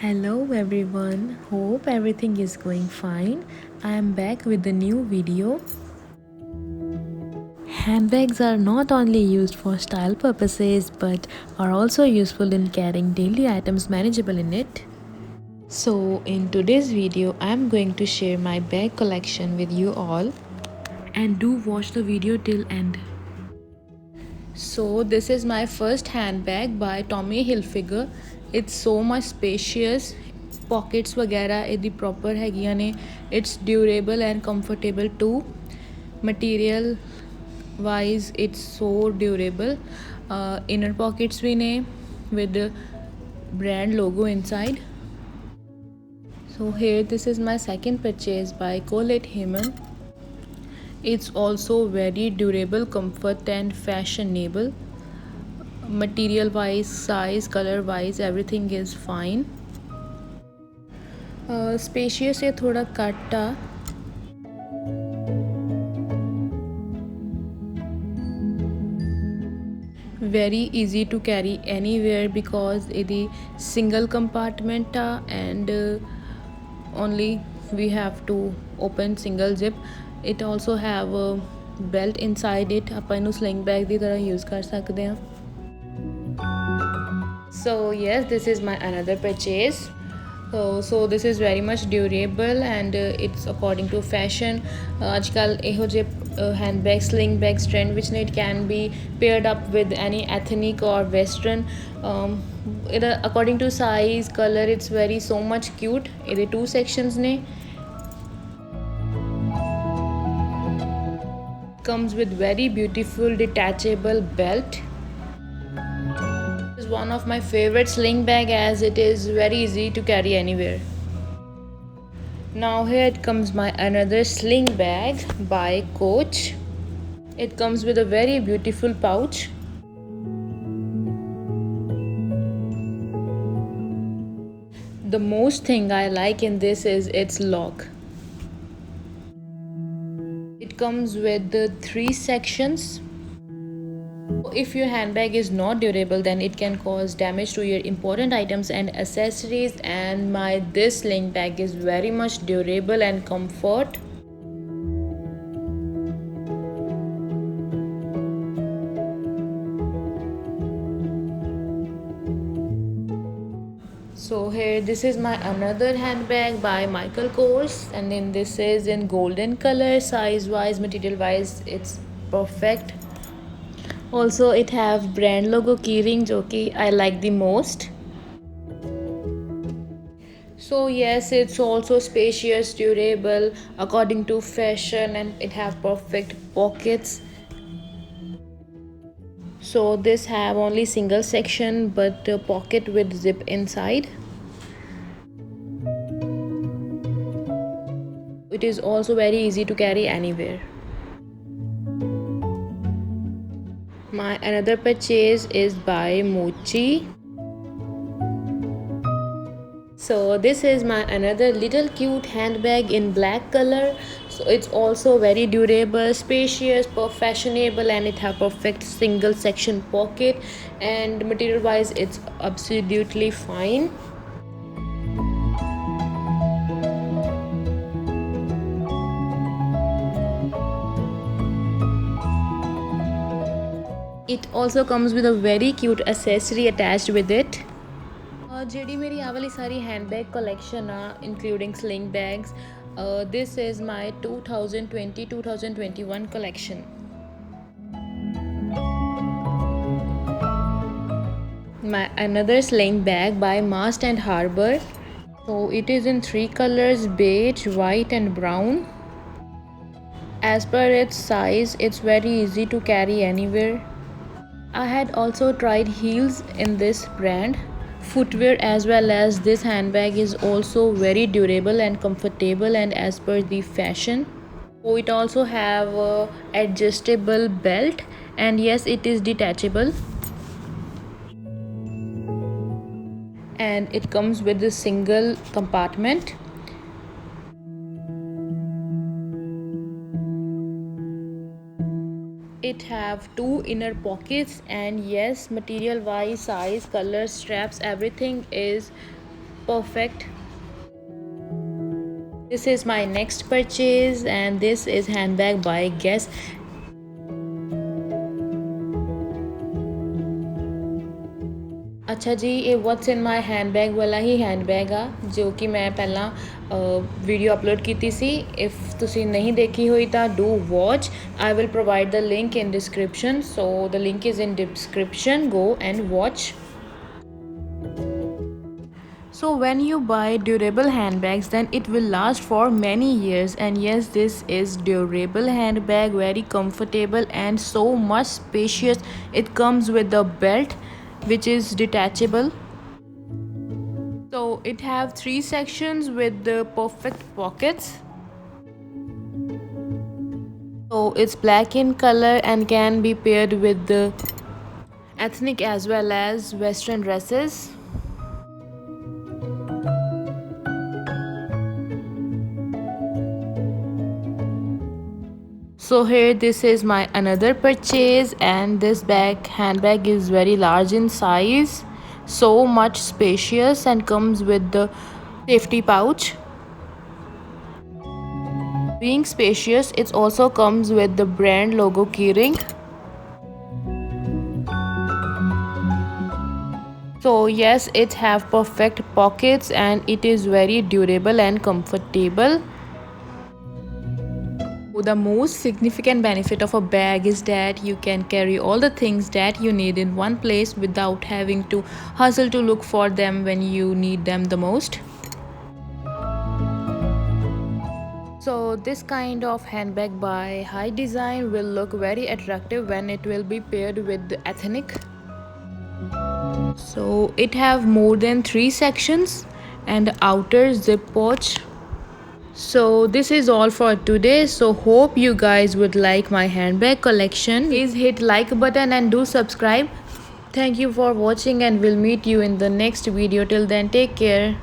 Hello everyone, hope everything is going fine. I am back with a new video. Handbags are not only used for style purposes but are also useful in carrying daily items manageable in it. So in today's video I am going to share my bag collection with you all, and do watch the video till end. So this is my first handbag by Tommy Hilfiger. It's so much spacious. Pockets वगैरह ਇਹਦੀ proper ਹੈਗੀਆਂ ਨੇ. It's durable and comfortable too. Material wise it's so durable. Inner pockets भी ने with the brand logo inside. So here this is my second purchase by Colette Heyman. It's also very durable, comfort and fashionable. Material wise, size, color wise everything is fine. Spacious है, थोड़ा काटा. Very easy to carry anywhere because it is single compartment and only we have to open single zip. It also have a belt inside it. ਆਪਾਂ ਇਹਨੂੰ sling bag ਦੀ ਤਰ੍ਹਾਂ use ਕਰ ਸਕਦੇ ਹਾਂ. So yes, this is my another purchase. So this is very much durable and it's according to fashion. Ajkal eho je handbag sling bags trend which it can be paired up with any ethnic or western. According to size, color, it's very so much cute. There two sections ne. Comes with very beautiful detachable belt. This is one of my favorite sling bag as it is very easy to carry anywhere. Now here it comes my another sling bag by Coach. It comes with a very beautiful pouch. The most thing I like in this is its lock. It comes with the 3 sections. If your handbag is not durable, then it can cause damage to your important items and accessories, and this sling bag is very much durable and comfort. So here this is my another handbag by Michael Kors, and then this is in golden color. Size wise, material wise, it's perfect. Also it have brand logo keyring जो कि I like the most. So yes, it's also spacious, durable, according to fashion, and it have perfect pockets. So this have only single section but a pocket with zip inside. It is also very easy to carry anywhere. My another purchase is by Mochi. So this is my another little cute handbag in black color. So it's also very durable, spacious, fashionable, and it have perfect single section pocket, and material wise it's absolutely fine. It also comes with a very cute accessory attached with it. ਜਿਹੜੀ ਮੇਰੀ ਆ ਵਾਲੀ ਸਾਰੀ handbag collection including sling bags, this is my 2020-2021 collection. My another sling bag by Mast and Harbor. So it is in 3 colors: beige, white and brown. As per its size, it's very easy to carry anywhere. I had also tried heels in this brand. Footwear as well as this handbag is also very durable and comfortable and as per the fashion. So it also have a adjustable belt, and yes, it is detachable, and it comes with a single compartment. It have 2 inner pockets, and yes, material wise, size, color, straps, everything is perfect. This is my next purchase, and this is handbag by Guess. अच्छा जी, ये what's in my handbag वाला ही handbag आ जो कि मैं पहला video upload की सी। If तुसी नहीं देखी हुई तो do watch. I will provide the link in description, so the link is in description, go and watch. So when you buy durable handbags, then it will last for many years. And yes, this is durable handbag, very comfortable and so much spacious. It comes with the belt which is detachable. So it have 3 sections with the perfect pockets. So it's black in color and can be paired with the ethnic as well as western dresses. So here this is my another purchase, and this handbag is very large in size, so much spacious, and comes with the safety pouch. Being spacious, it also comes with the brand logo keyring. So yes, it have perfect pockets and it is very durable and comfortable. The most significant benefit of a bag is that you can carry all the things that you need in one place without having to hustle to look for them when you need them the most. So this kind of handbag by High Design will look very attractive when it will be paired with the ethnic. So it have more than 3 sections and outer zip pouch. So this is all for today. So hope you guys would like my handbag collection. Please hit like button and do subscribe. Thank you for watching, and we'll meet you in the next video. Till then, take care.